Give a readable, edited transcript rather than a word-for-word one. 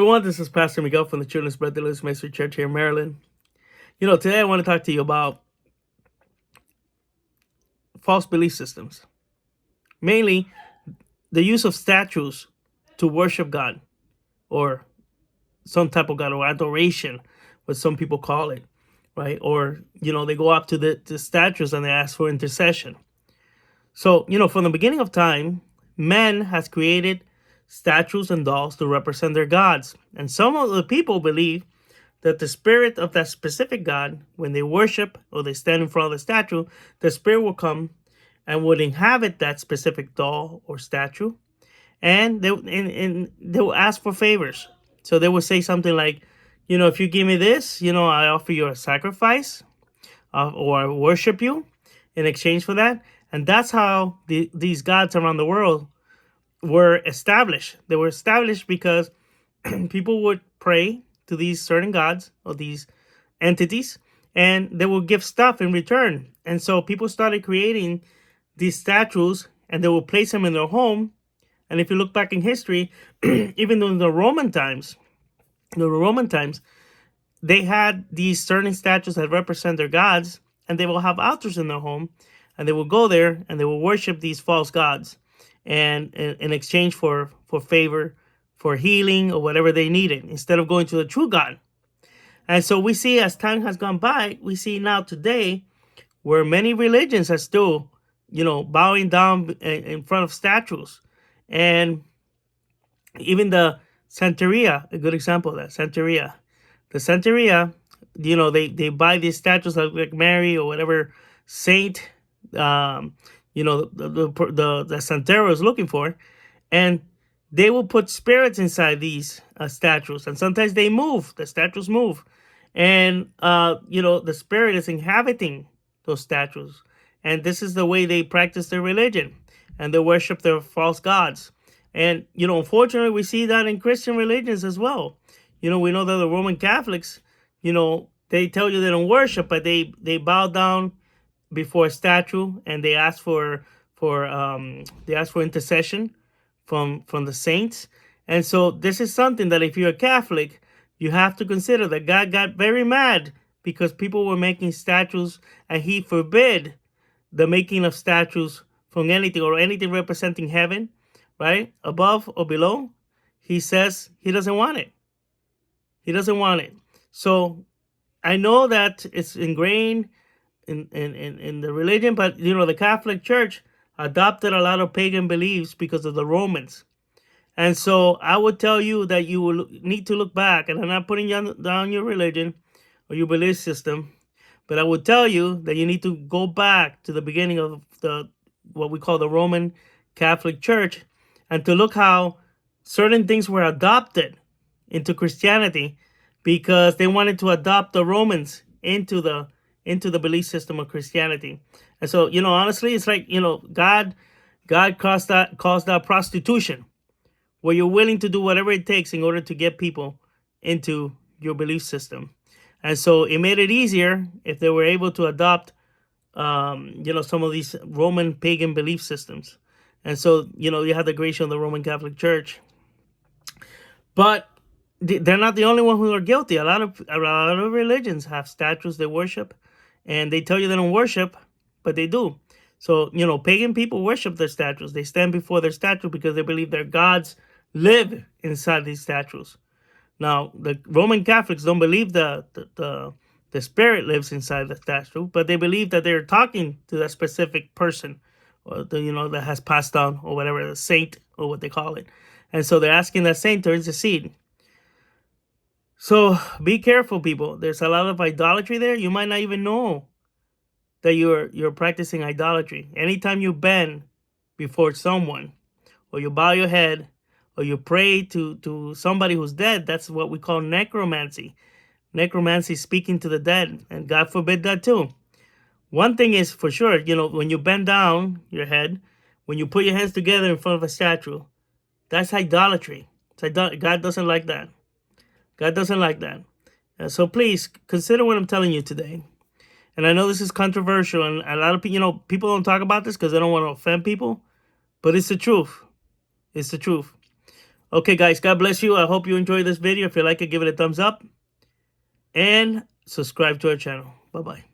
Everyone, this is Pastor Miguel from the Children's Bread Deliverance Ministry Church here in Maryland. Today I want to talk to you about false belief systems, mainly the use of statues to worship God or some type of God or adoration, what some people call it, right? Or, they go up to the statues and they ask for intercession. So, from the beginning of time, man has created statues and dolls to represent their gods. And some of the people believe that the spirit of that specific God, when they worship or they stand in front of the statue, the spirit will come and would inhabit that specific doll or statue, and they will ask for favors. So they will say something like, if you give me this, I offer you a sacrifice, or I worship you in exchange for that. And that's how these gods around the world were established. They were established because people would pray to these certain gods or these entities, and they will give stuff in return. And so people started creating these statues, and they will place them in their home. And if you look back in history, even in the Roman times, they had these certain statues that represent their gods, and they will have altars in their home, and they will go there and they will worship these false gods, and in exchange for favor, for healing or whatever they needed, instead of going to the true God. And so we see, as time has gone by, we see now today where many religions are still, bowing down in front of statues. And even the Santeria, a good example of that, Santeria. The Santeria, they buy these statues like Mary or whatever saint, the Santero is looking for, and they will put spirits inside these statues, and sometimes they move. The statues move, and the spirit is inhabiting those statues, and this is the way they practice their religion, and they worship their false gods. And unfortunately, we see that in Christian religions as well. We know that the Roman Catholics, they tell you they don't worship, but they bow down before a statue, and they ask for intercession from the saints. And so this is something that, if you're a Catholic, you have to consider that God got very mad because people were making statues, and he forbid the making of statues from anything representing heaven, right, above or below. He says he doesn't want it. He doesn't want it. So I know that it's ingrained in the religion, but the Catholic Church adopted a lot of pagan beliefs because of the Romans. And so I would tell you that you will need to look back, and I'm not putting down your religion or your belief system, but I would tell you that you need to go back to the beginning of what we call the Roman Catholic Church, and to look how certain things were adopted into Christianity because they wanted to adopt the Romans into the belief system of Christianity. And so, honestly, it's like, God calls that prostitution, where you're willing to do whatever it takes in order to get people into your belief system. And so it made it easier if they were able to adopt, some of these Roman pagan belief systems. And so, you have the grace of the Roman Catholic Church. But they're not the only one who are guilty. A lot of religions have statues they worship, and they tell you they don't worship, but they do. So, pagan people worship their statues. They stand before their statue because they believe their gods live inside these statues. Now, the Roman Catholics don't believe the spirit lives inside the statue, but they believe that they're talking to that specific person, or that has passed on, or whatever, the saint, or what they call it. And so they're asking that saint to intercede. So be careful, people. There's a lot of idolatry there. You might not even know that you're practicing idolatry. Anytime you bend before someone, or you bow your head, or you pray to somebody who's dead, that's what we call necromancy. Necromancy, speaking to the dead, and God forbid that too. One thing is for sure, when you bend down your head, when you put your hands together in front of a statue, that's idolatry. God doesn't like that. God doesn't like that. So please consider what I'm telling you today. And I know this is controversial, and a lot of people, people don't talk about this because they don't want to offend people, but it's the truth. It's the truth. Okay, guys, God bless you. I hope you enjoyed this video. If you like it, give it a thumbs up and subscribe to our channel. Bye-bye.